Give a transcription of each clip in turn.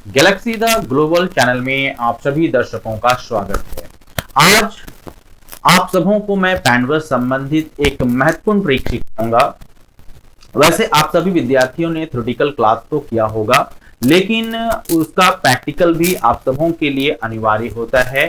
Galaxy the global channel में आप सभी दर्शकों का स्वागत है। आज आप सबों को मैं पैनवर्स संबंधित एक महत्वपूर्ण ट्रिक सिखाऊंगा। वैसे आप सभी विद्यार्थियों ने थ्योरेटिकल क्लास तो किया होगा, लेकिन उसका प्रैक्टिकल भी आप सबों के लिए अनिवार्य होता है।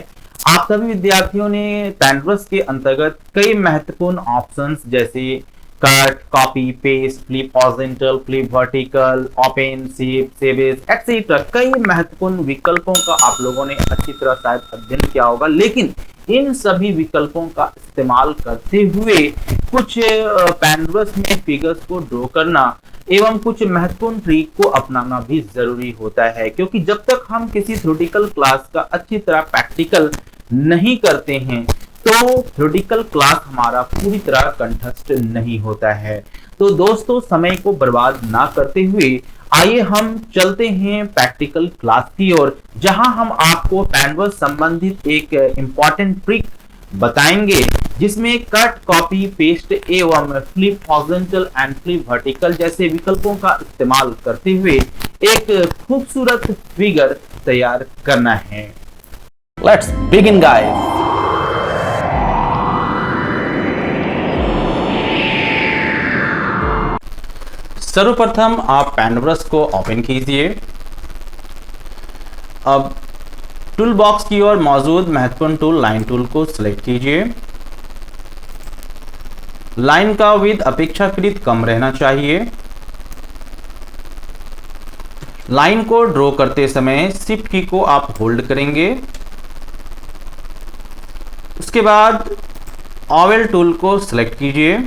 आप सभी विद्यार्थियों ने पैनवर्स के अंतर्गत कई महत्वपूर्ण ऑप्शंस जैसे cut, copy, paste, flip horizontal, flip vertical, open, save, save as etcetera कई महत्वपूर्ण विकल्पों का आप लोगों ने अच्छी तरह शायद अध्ययन किया होगा, लेकिन इन सभी विकल्पों का इस्तेमाल करते हुए कुछ पैनवर्स में फिगर्स को ड्रॉ करना एवं कुछ महत्वपूर्ण ट्रिक को अपनाना भी जरूरी होता है, क्योंकि जब तक हम किसी थ्योरेटिकल क्लास का अच्छी तरह प्रैक्टिकल नहीं करते हैं तो थ्योरेटिकल क्लास हमारा पूरी तरह कंठस्थ नहीं होता है। तो दोस्तों, समय को बर्बाद ना करते हुए आइए हम चलते हैं प्रैक्टिकल क्लास की ओर, जहां हम आपको पैनवर्स संबंधित एक इंपॉर्टेंट ट्रिक बताएंगे जिसमें कट, कॉपी, पेस्ट एवं flip horizontal and flip vertical जैसे विकल्पों का इस्तेमाल करते हुए एक खूबसूरत फिगर तैयार करना है। Let's begin guys. सर्वप्रथम आप पैनवर्स को ओपन कीजिए। अब टूल बॉक्स की ओर मौजूद महत्वपूर्ण टूल लाइन टूल को सिलेक्ट कीजिए। लाइन का विड्थ अपेक्षाकृत कम रहना चाहिए। लाइन को ड्रॉ करते समय शिफ्ट की को आप होल्ड करेंगे। उसके बाद ओवल टूल को सिलेक्ट कीजिए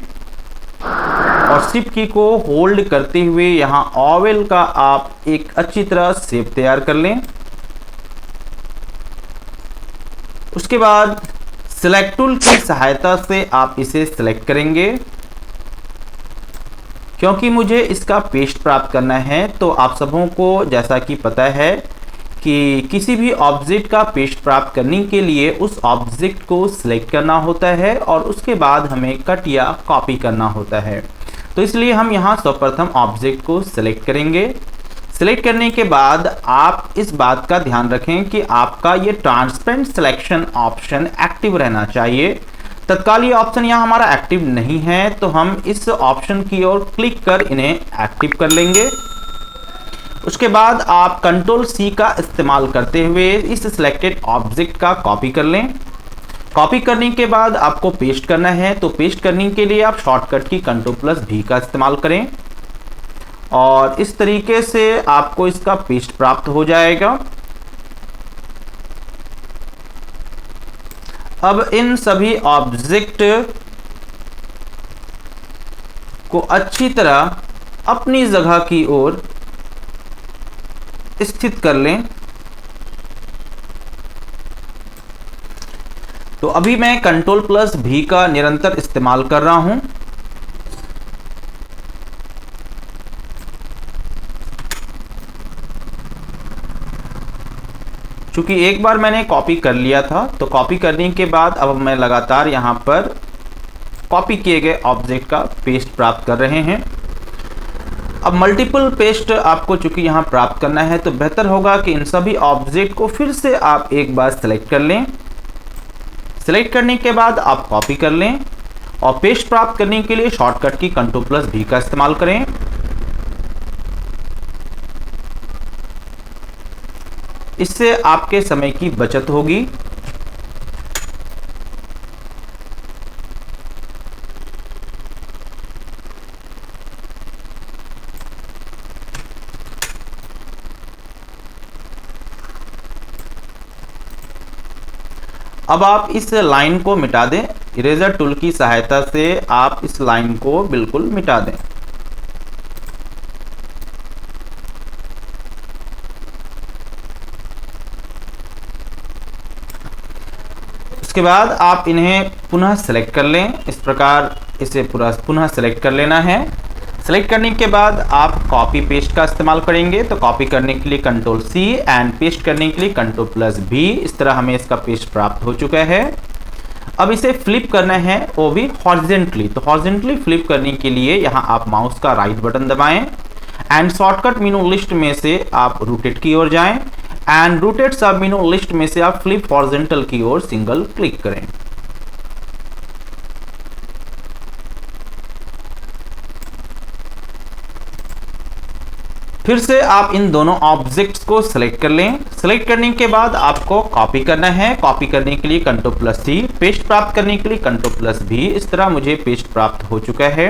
और शिफ्ट की को होल्ड करते हुए यहां ओवल का आप एक अच्छी तरह शेप तैयार कर लें। उसके बाद सिलेक्ट टूल की सहायता से आप इसे सिलेक्ट करेंगे। क्योंकि मुझे इसका पेस्ट प्राप्त करना है, तो आप सबों को जैसा कि पता है कि किसी भी ऑब्जेक्ट का पेस्ट प्राप्त करने के लिए उस ऑब्जेक्ट को सिलेक्ट करना होता है और उसके बाद हमें कट या कॉपी करना होता है। तो इसलिए हम यहाँ सर्वप्रथम ऑब्जेक्ट को सिलेक्ट करेंगे। सिलेक्ट करने के बाद आप इस बात का ध्यान रखें कि आपका ये ट्रांसपेरेंट सिलेक्शन ऑप्शन एक्टिव रहना चाहिए। तत्काल ये ऑप्शन यहाँ हमारा एक्टिव नहीं है, तो हम इस ऑप्शन की ओर क्लिक कर इन्हें एक्टिव कर लेंगे। उसके बाद आप कंट्रोल सी का इस्तेमाल करते हुए इस सिलेक्टेड ऑब्जेक्ट का कॉपी कर लें। कॉपी करने के बाद आपको पेस्ट करना है, तो पेस्ट करने के लिए आप शॉर्टकट की Ctrl+V का इस्तेमाल करें और इस तरीके से आपको इसका पेस्ट प्राप्त हो जाएगा। अब इन सभी ऑब्जेक्ट को अच्छी तरह अपनी जगह की ओर स्थित कर लें। तो अभी मैं Ctrl+V का निरंतर इस्तेमाल कर रहा हूं। चूंकि एक बार मैंने कॉपी कर लिया था, तो कॉपी करने के बाद अब मैं लगातार यहां पर कॉपी किए गए ऑब्जेक्ट का पेस्ट प्राप्त कर रहे हैं। अब मल्टीपल पेस्ट आपको चूंकि यहां प्राप्त करना है, तो बेहतर होगा कि इन सभी ऑब्जेक्ट को फिर से आप एक बार सेलेक्ट कर लें। सेलेक्ट करने के बाद आप कॉपी कर लें और पेस्ट प्राप्त करने के लिए शॉर्टकट की Ctrl+V का इस्तेमाल करें। इससे आपके समय की बचत होगी। अब आप इस लाइन को मिटा दें। इरेजर टूल की सहायता से आप इस लाइन को बिल्कुल मिटा दें। उसके बाद आप इन्हें पुनः सेलेक्ट कर लें। इस प्रकार इसे पूरा पुनः सेलेक्ट कर लेना है। सेलेक्ट करने के बाद आप कॉपी पेस्ट का इस्तेमाल करेंगे, तो कॉपी करने के लिए Ctrl+C एंड पेस्ट करने के लिए Ctrl+V। इस तरह हमें इसका पेस्ट प्राप्त हो चुका है। अब इसे फ्लिप करना है, वो भी हॉरिजॉन्टली। तो हॉरिजॉन्टली फ्लिप करने के लिए यहाँ आप माउस का राइट बटन दबाएं एंड शॉर्टकट मेनू लिस्ट में से आप रोटेट की ओर जाएं एंड रोटेट सब मेनू लिस्ट में से आप फ्लिप हॉरिजॉन्टल की ओर सिंगल क्लिक करें। फिर से आप इन दोनों ऑब्जेक्ट्स को सिलेक्ट कर लें। सिलेक्ट करने के बाद आपको कॉपी करना है। कॉपी करने के लिए Ctrl+C, पेस्ट प्राप्त करने के लिए Ctrl+V। इस तरह मुझे पेस्ट प्राप्त हो चुका है।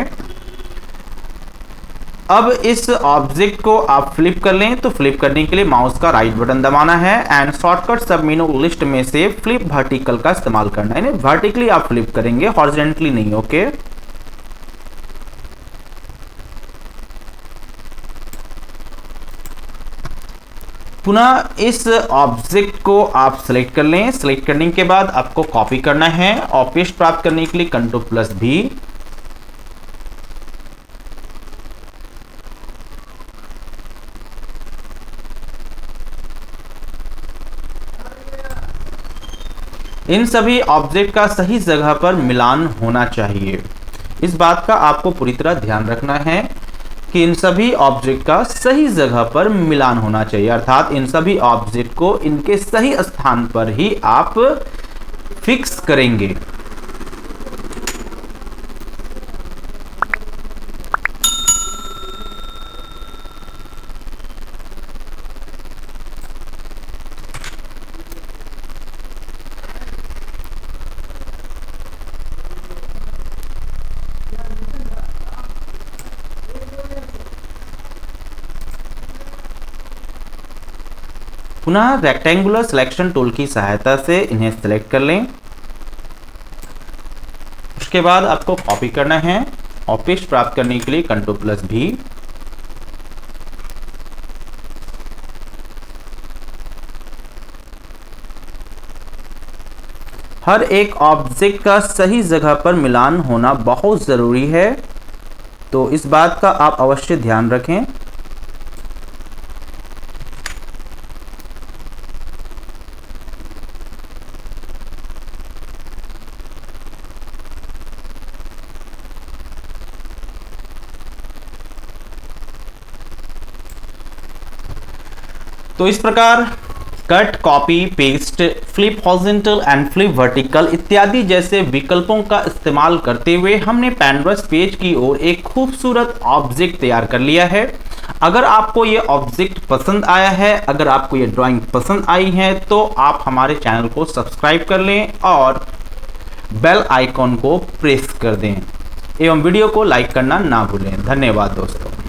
अब इस ऑब्जेक्ट को आप फ्लिप कर लें। तो फ्लिप करने के लिए माउस का राइट बटन दबाना है एंड शॉर्टकट सब मेनू लिस्ट में से फ्लिप वर्टिकल का इस्तेमाल करना है। वर्टिकली आप फ्लिप करेंगे, हॉरिजॉन्टली नहीं। ओके, पुनः इस ऑब्जेक्ट को आप सिलेक्ट कर लें। सिलेक्ट करने के बाद आपको कॉपी करना है और पेस्ट प्राप्त करने के लिए Ctrl+V। इन सभी ऑब्जेक्ट का सही जगह पर मिलान होना चाहिए। इस बात का आपको पूरी तरह ध्यान रखना है कि इन सभी ऑब्जेक्ट का सही जगह पर मिलान होना चाहिए, अर्थात इन सभी ऑब्जेक्ट को इनके सही स्थान पर ही आप फिक्स करेंगे। पुनः रेक्टेंगुलर सिलेक्शन टूल की सहायता से इन्हें सिलेक्ट कर लें। उसके बाद आपको कॉपी करना है और पेस्ट प्राप्त करने के लिए Ctrl+V। हर एक ऑब्जेक्ट का सही जगह पर मिलान होना बहुत ज़रूरी है, तो इस बात का आप अवश्य ध्यान रखें। तो इस प्रकार cut, copy, paste, flip horizontal and flip vertical इत्यादि जैसे विकल्पों का इस्तेमाल करते हुए हमने पैनवर्स पेज की ओर एक खूबसूरत ऑब्जेक्ट तैयार कर लिया है। अगर आपको ये ऑब्जेक्ट पसंद आया है, अगर आपको ये ड्राइंग पसंद आई है, तो आप हमारे चैनल को सब्सक्राइब कर लें और बेल आइकॉन को प्रेस कर दें एवं वीडियो को लाइक करना ना भूलें। धन्यवाद दोस्तों।